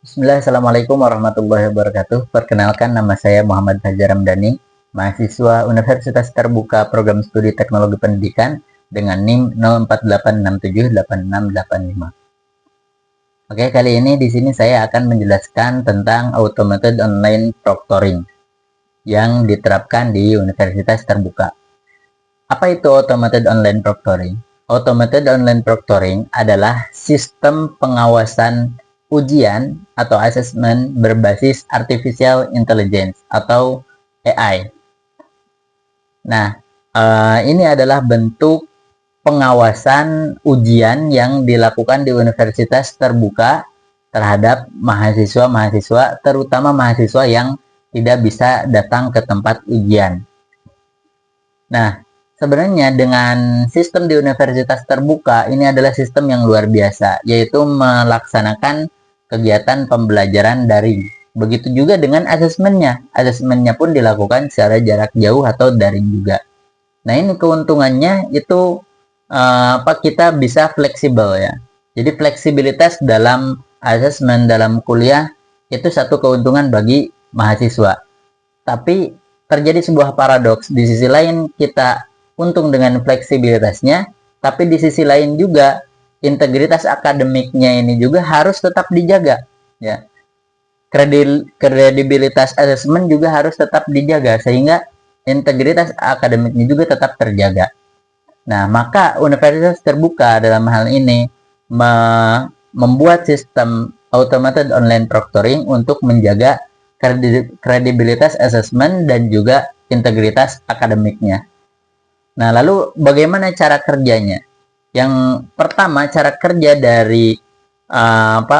Bismillah, Assalamualaikum warahmatullahi wabarakatuh. Perkenalkan, nama saya Muhammad Fajar Ramdhani, mahasiswa Universitas Terbuka Program Studi Teknologi Pendidikan dengan NIM 0486786685. Oke, kali ini di sini saya akan menjelaskan tentang Automated Online Proctoring yang diterapkan di Universitas Terbuka. Apa itu Automated Online Proctoring? Automated Online Proctoring adalah sistem pengawasan ujian atau assessment berbasis Artificial Intelligence atau AI. Nah, ini adalah bentuk pengawasan ujian yang dilakukan di Universitas Terbuka terhadap mahasiswa-mahasiswa, terutama mahasiswa yang tidak bisa datang ke tempat ujian. Nah, sebenarnya dengan sistem di Universitas Terbuka ini adalah sistem yang luar biasa, yaitu melaksanakan kegiatan pembelajaran daring. Begitu juga dengan asesmennya. Asesmennya pun dilakukan secara jarak jauh atau daring juga. Nah, ini keuntungannya itu kita bisa fleksibel ya. Jadi fleksibilitas dalam asesmen dalam kuliah itu satu keuntungan bagi mahasiswa. Tapi terjadi sebuah paradoks. Di sisi lain kita untung dengan fleksibilitasnya, tapi di sisi lain juga integritas akademiknya ini juga harus tetap dijaga ya. Kredibilitas asesmen juga harus tetap dijaga sehingga integritas akademiknya juga tetap terjaga. Nah, maka Universitas Terbuka dalam hal ini membuat sistem Automated Online Proctoring untuk menjaga kredibilitas asesmen dan juga integritas akademiknya. Nah, lalu bagaimana cara kerjanya? Yang pertama, cara kerja dari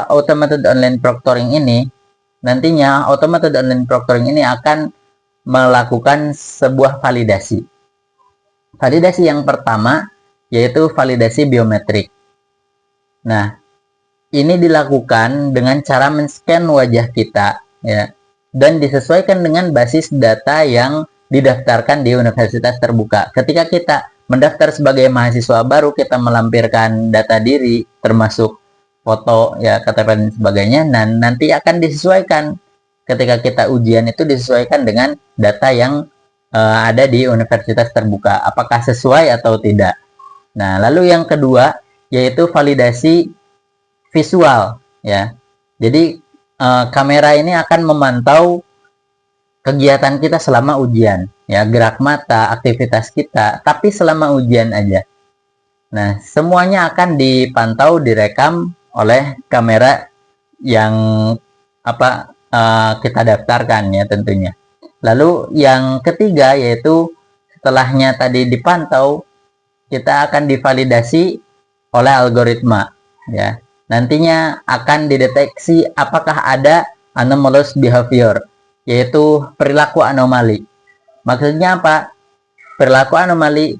Automated Online Proctoring ini, nantinya Automated Online Proctoring ini akan melakukan sebuah validasi. Validasi yang pertama yaitu validasi biometrik. Nah, ini dilakukan dengan cara men-scan wajah kita ya, dan disesuaikan dengan basis data yang didaftarkan di Universitas Terbuka. Ketika kita mendaftar sebagai mahasiswa baru, kita melampirkan data diri termasuk foto ya, KTP dan sebagainya. Nah, nanti akan disesuaikan ketika kita ujian itu disesuaikan dengan data yang ada di Universitas Terbuka, apakah sesuai atau tidak. Nah, lalu yang kedua yaitu validasi visual ya. Jadi kamera ini akan memantau kegiatan kita selama ujian ya, gerak mata, aktivitas kita, tapi selama ujian aja. Nah, semuanya akan dipantau, direkam oleh kamera yang kita daftarkan ya tentunya. Lalu yang ketiga yaitu setelahnya tadi dipantau, kita akan divalidasi oleh algoritma ya. Nantinya akan dideteksi apakah ada anomalous behavior, yaitu perilaku anomali. Maksudnya apa? Perilaku anomali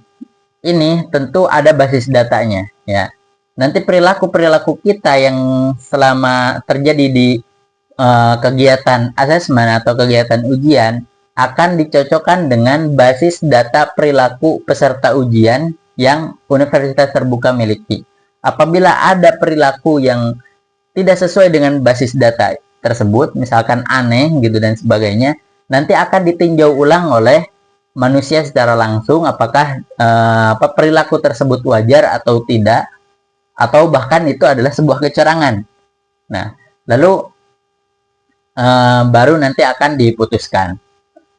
ini tentu ada basis datanya ya. Nanti perilaku-perilaku kita yang selama terjadi di kegiatan asesmen atau kegiatan ujian akan dicocokkan dengan basis data perilaku peserta ujian yang Universitas Terbuka miliki. Apabila ada perilaku yang tidak sesuai dengan basis data tersebut, misalkan aneh gitu dan sebagainya, nanti akan ditinjau ulang oleh manusia secara langsung apakah perilaku tersebut wajar atau tidak, atau bahkan itu adalah sebuah kecurangan. Nah, lalu baru nanti akan diputuskan.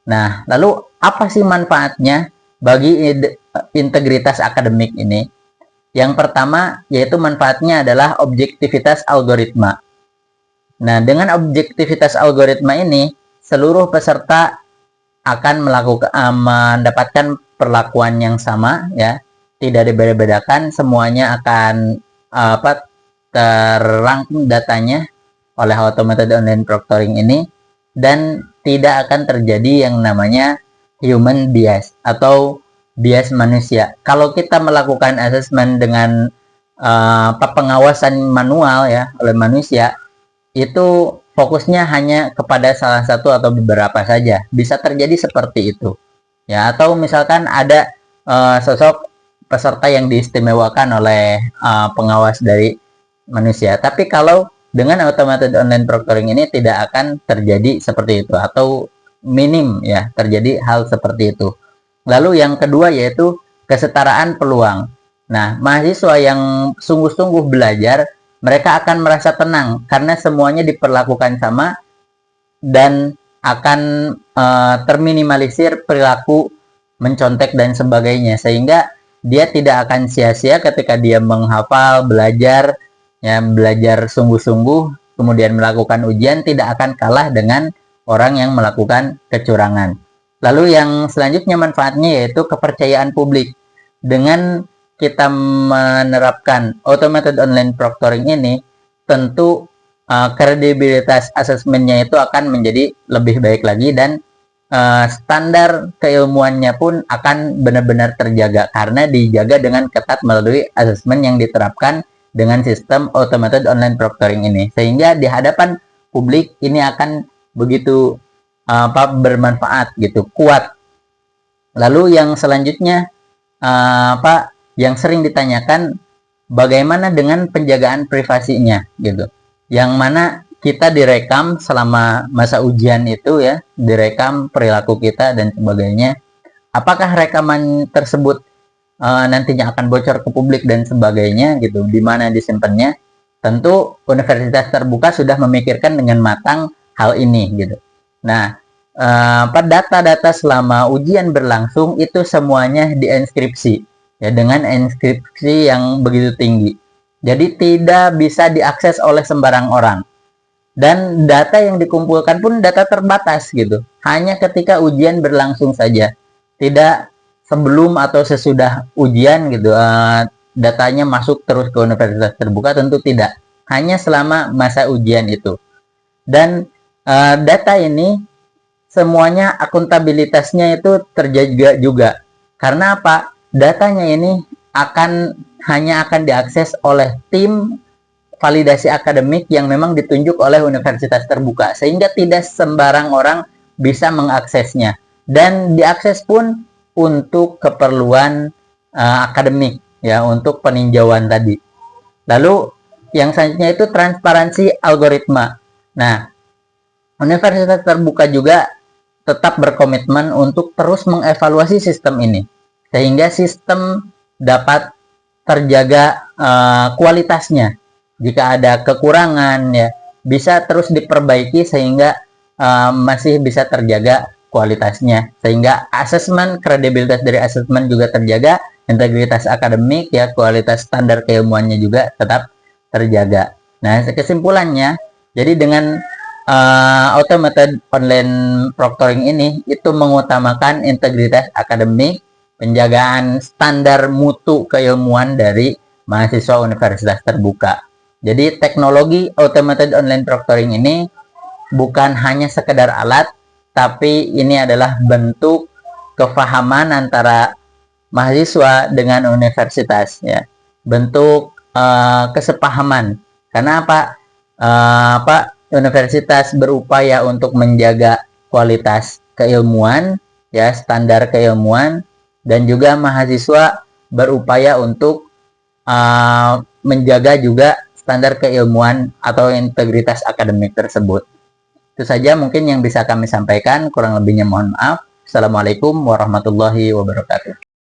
Nah, lalu apa sih manfaatnya bagi integritas akademik ini? Yang pertama yaitu manfaatnya adalah objektivitas algoritma. Nah, dengan objektivitas algoritma ini, seluruh peserta akan mendapatkan perlakuan yang sama ya, tidak dibeda-bedakan, semuanya akan terrangkum datanya oleh Automated Online Proctoring ini, dan tidak akan terjadi yang namanya human bias atau bias manusia. Kalau kita melakukan asesmen dengan pengawasan manual ya oleh manusia, itu fokusnya hanya kepada salah satu atau beberapa saja. Bisa terjadi seperti itu ya, atau misalkan ada sosok peserta yang diistimewakan oleh pengawas dari manusia. Tapi kalau dengan automated online proctoring ini tidak akan terjadi seperti itu, atau minim ya terjadi hal seperti itu. Lalu yang kedua yaitu kesetaraan peluang. Nah, mahasiswa yang sungguh-sungguh belajar, mereka akan merasa tenang karena semuanya diperlakukan sama dan akan terminimalisir perilaku mencontek dan sebagainya, sehingga dia tidak akan sia-sia ketika dia menghafal, belajar, ya belajar sungguh-sungguh, kemudian melakukan ujian, tidak akan kalah dengan orang yang melakukan kecurangan. Lalu yang selanjutnya manfaatnya yaitu kepercayaan publik. Dengan kita menerapkan automated online proctoring ini, tentu kredibilitas asesmennya itu akan menjadi lebih baik lagi, dan standar keilmuannya pun akan benar-benar terjaga karena dijaga dengan ketat melalui asesmen yang diterapkan dengan sistem automated online proctoring ini, sehingga di hadapan publik ini akan begitu bermanfaat gitu, kuat. Lalu yang selanjutnya yang sering ditanyakan, bagaimana dengan penjagaan privasinya gitu, yang mana kita direkam selama masa ujian itu ya, direkam perilaku kita dan sebagainya. Apakah rekaman tersebut nantinya akan bocor ke publik dan sebagainya gitu, di mana disimpannya? Tentu universitas terbuka sudah memikirkan dengan matang hal ini gitu. Nah, data-data selama ujian berlangsung itu semuanya dienkripsi ya, dengan enkripsi yang begitu tinggi. Jadi tidak bisa diakses oleh sembarang orang. Dan data yang dikumpulkan pun data terbatas gitu. Hanya ketika ujian berlangsung saja. Tidak sebelum atau sesudah ujian gitu. Datanya masuk terus ke universitas terbuka, tentu tidak. Hanya selama masa ujian itu. Dan data ini semuanya akuntabilitasnya itu terjaga juga. Karena apa? Datanya ini hanya akan diakses oleh tim validasi akademik yang memang ditunjuk oleh universitas terbuka, sehingga tidak sembarang orang bisa mengaksesnya, dan diakses pun untuk keperluan akademik ya, untuk peninjauan tadi. Lalu yang selanjutnya itu transparansi algoritma. Nah, universitas terbuka juga tetap berkomitmen untuk terus mengevaluasi sistem ini, sehingga sistem dapat terjaga kualitasnya. Jika ada kekurangan ya bisa terus diperbaiki sehingga masih bisa terjaga kualitasnya, sehingga asesmen, kredibilitas dari asesmen juga terjaga, integritas akademik ya, kualitas standar keilmuannya juga tetap terjaga. Nah, kesimpulannya, jadi dengan automated online proctoring ini itu mengutamakan integritas akademik, penjagaan standar mutu keilmuan dari mahasiswa universitas terbuka. Jadi teknologi automated online proctoring ini bukan hanya sekedar alat, tapi ini adalah bentuk kefahaman antara mahasiswa dengan universitas ya. Bentuk kesepahaman. Karena universitas berupaya untuk menjaga kualitas keilmuan ya, standar keilmuan, dan juga mahasiswa berupaya untuk menjaga juga standar keilmuan atau integritas akademik tersebut. Itu saja mungkin yang bisa kami sampaikan, kurang lebihnya mohon maaf. Assalamualaikum warahmatullahi wabarakatuh.